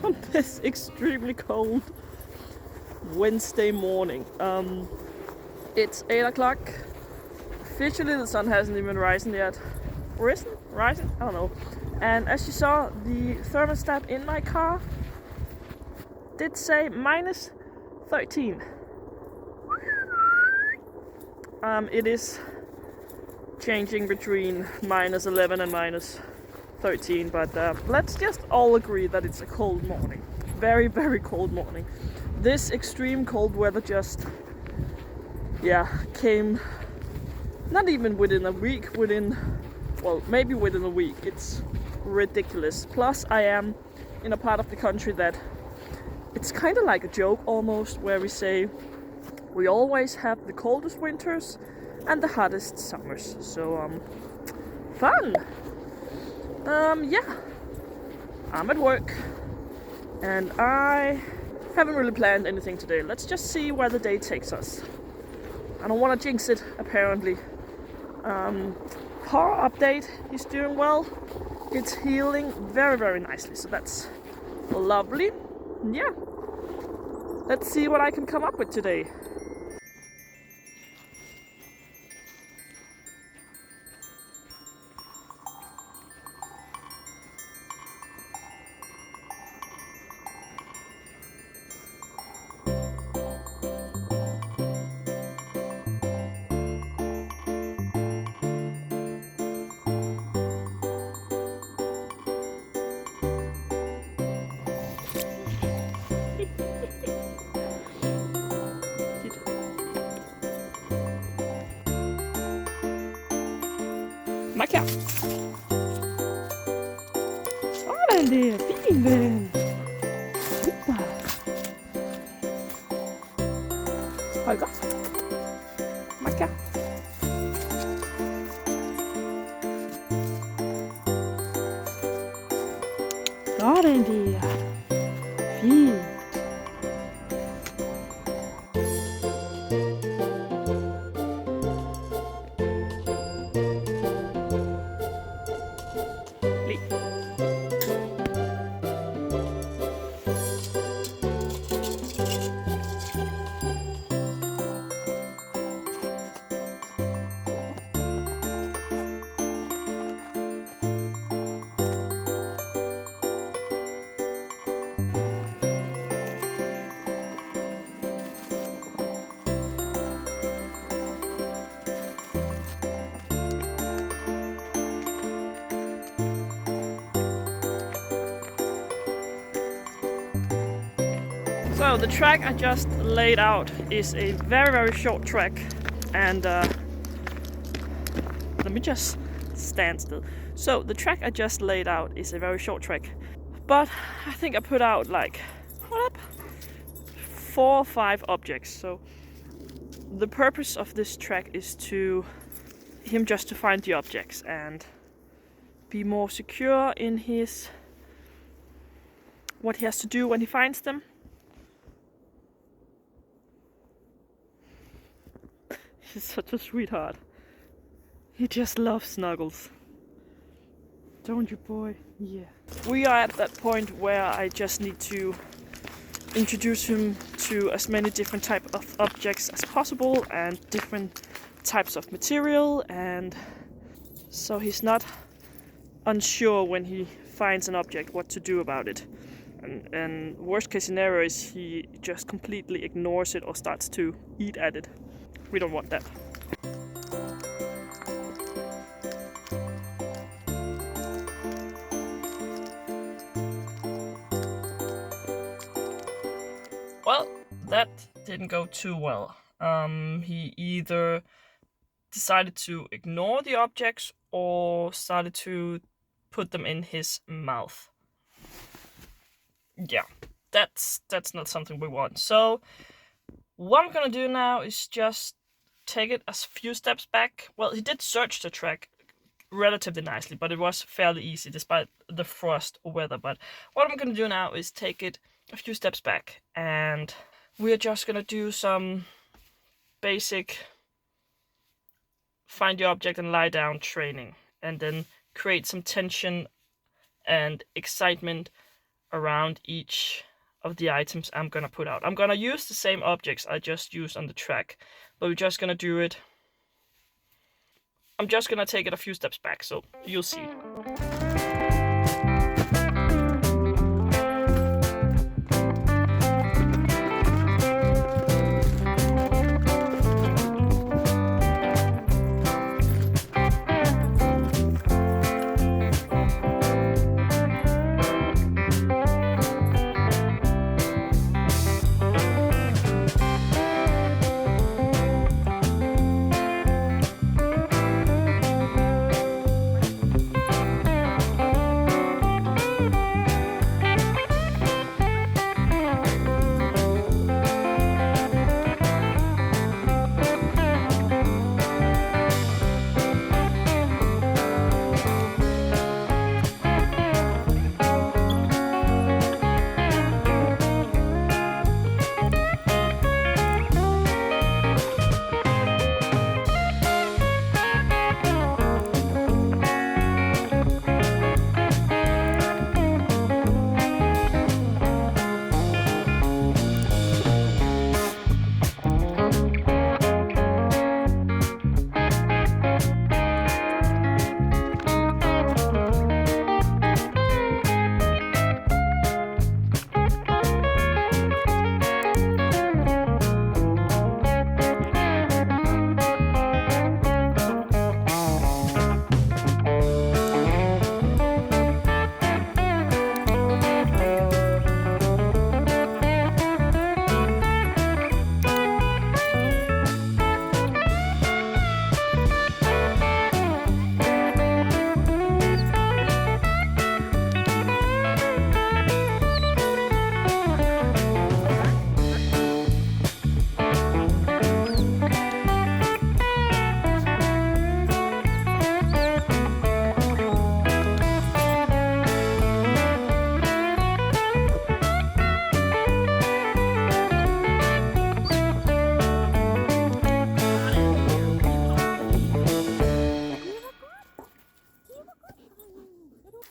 on this extremely cold Wednesday morning. It's 8 o'clock. Officially the sun hasn't even risen yet. Rising? I don't know. And as you saw, the thermostat in my car did say minus 13. It is changing between minus 11 and minus 13, but let's just all agree that it's a cold morning. Very, very cold morning. This extreme cold weather just, came not even within a week, maybe within a week. It's ridiculous. Plus, I am in a part of the country that it's kind of like a joke almost, where we say we always have the coldest winters and the hottest summers. So, fun! I'm at work and I haven't really planned anything today. Let's just see where the day takes us. I don't want to jinx it, apparently. Paw update, he's doing well. It's healing very, very nicely, so that's lovely. Yeah, let's see what I can come up with today. Macka! Sådan der, fin ven! Super! Holger! Macka! Sådan der! Fint! So the track I just laid out is a very, very short track, and let me just stand still. So the track I just laid out is a very short track, but I think I put out like 4 or 5 objects. So the purpose of this track is to him just to find the objects and be more secure in his what he has to do when he finds them. He's such a sweetheart. He just loves snuggles. Don't you, boy? Yeah. We are at that point where I just need to introduce him to as many different types of objects as possible and different types of material, and so he's not unsure when he finds an object what to do about it. And worst case scenario is he just completely ignores it or starts to eat at it. We don't want that. Well, that didn't go too well. He either decided to ignore the objects or started to put them in his mouth. Yeah, that's not something we want. So what I'm gonna do now is just take it a few steps back. Well, he did search the track relatively nicely, but it was fairly easy despite the frost weather. But what I'm gonna do now is take it a few steps back, and we're just gonna do some basic find your object and lie down training, and then create some tension and excitement around each of the items I'm gonna put out. I'm gonna use the same objects I just used on the track, but we're just gonna do it. I'm just gonna take it a few steps back, so you'll see.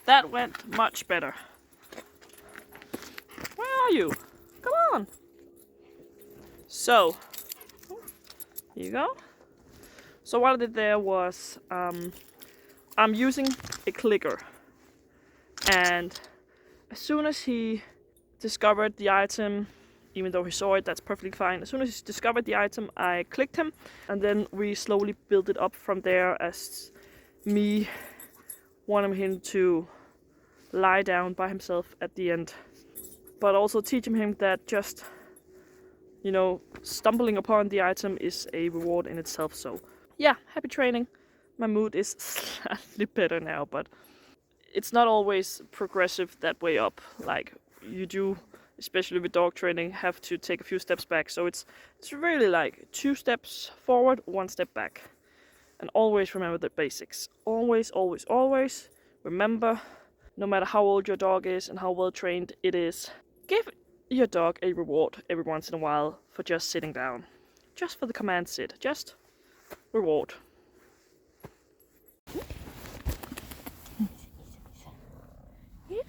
That went much better. Where are you? Come on. So, here you go. So what I did there was, I'm using a clicker. And as soon as he discovered the item, even though he saw it, that's perfectly fine. As soon as he discovered the item, I clicked him. And then we slowly built it up from there as me wanting him to lie down by himself at the end, but also teaching him that just, you know, stumbling upon the item is a reward in itself. So yeah, happy training. My mood is slightly better now, but it's not always progressive that way up. Like you do, especially with dog training, have to take a few steps back. So it's really like 2 steps forward, 1 step back. And always remember the basics. Always, always, always remember, no matter how old your dog is and how well trained it is, give your dog a reward every once in a while for just sitting down. Just for the command sit. Just reward. Yeah.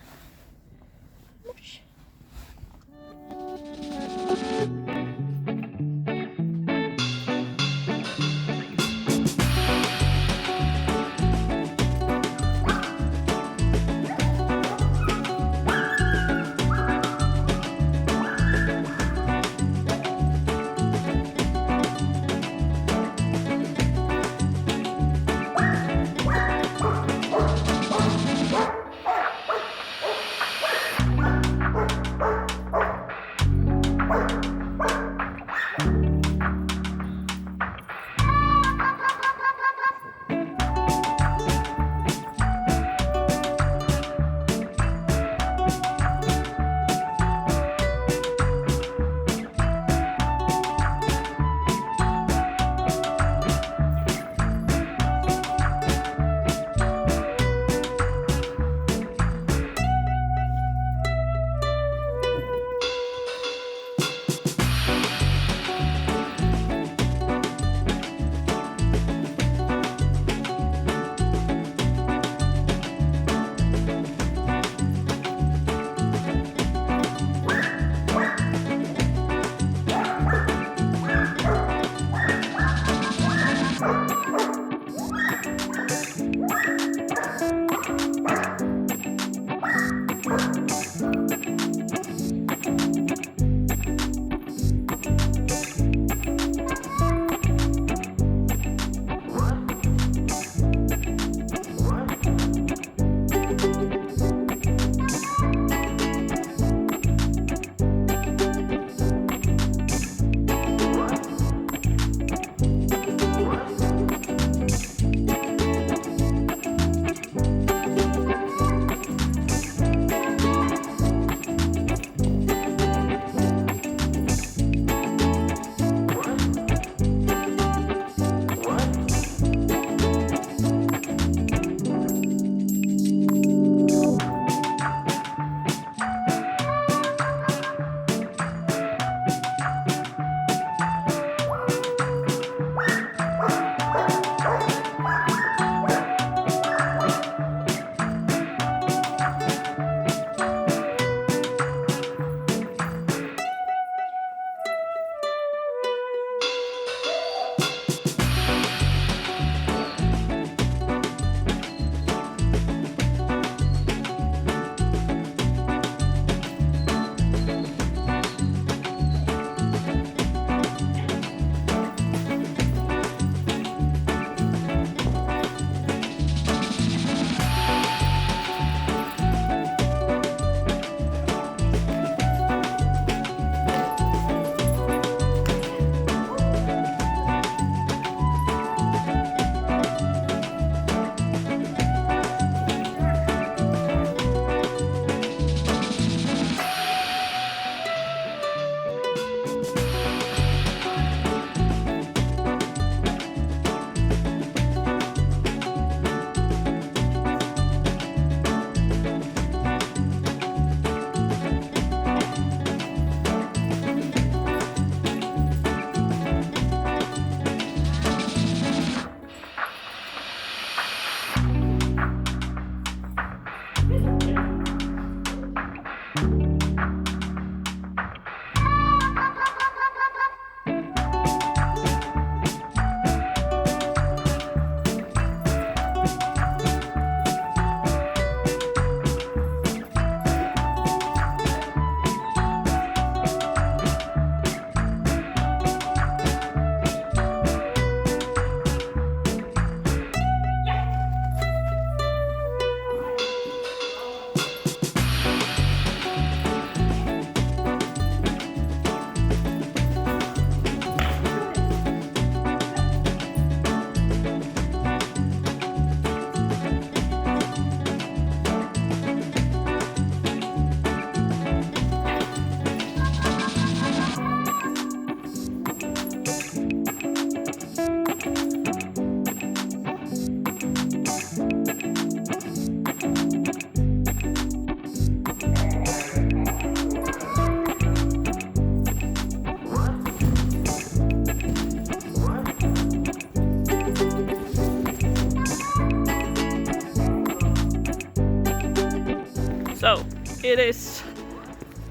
it is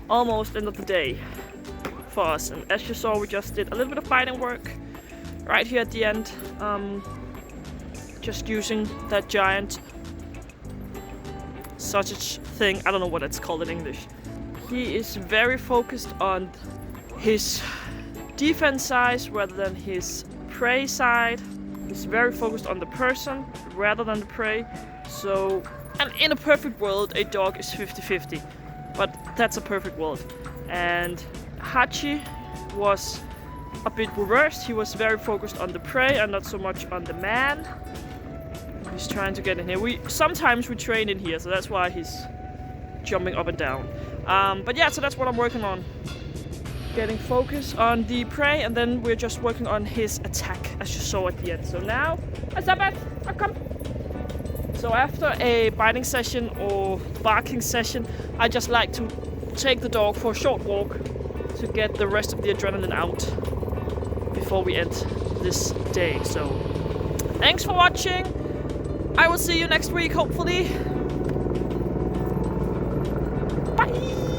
almost end of the day for us, and as you saw, we just did a little bit of biting work right here at the end, just using that giant sausage thing. I don't know what it's called in English. He is very focused on his defense side rather than his prey side. He's very focused on the person rather than the prey. So, and in a perfect world, a dog is 50-50, but that's a perfect world. And Hachi was a bit reversed. He was very focused on the prey and not so much on the man. He's trying to get in here. Sometimes we train in here, so that's why he's jumping up and down. But yeah, so that's what I'm working on. Getting focus on the prey, and then we're just working on his attack, as you saw at the end. So now, come. So after a biting session or barking session, I just like to take the dog for a short walk to get the rest of the adrenaline out before we end this day. So thanks for watching. I will see you next week, hopefully. Bye!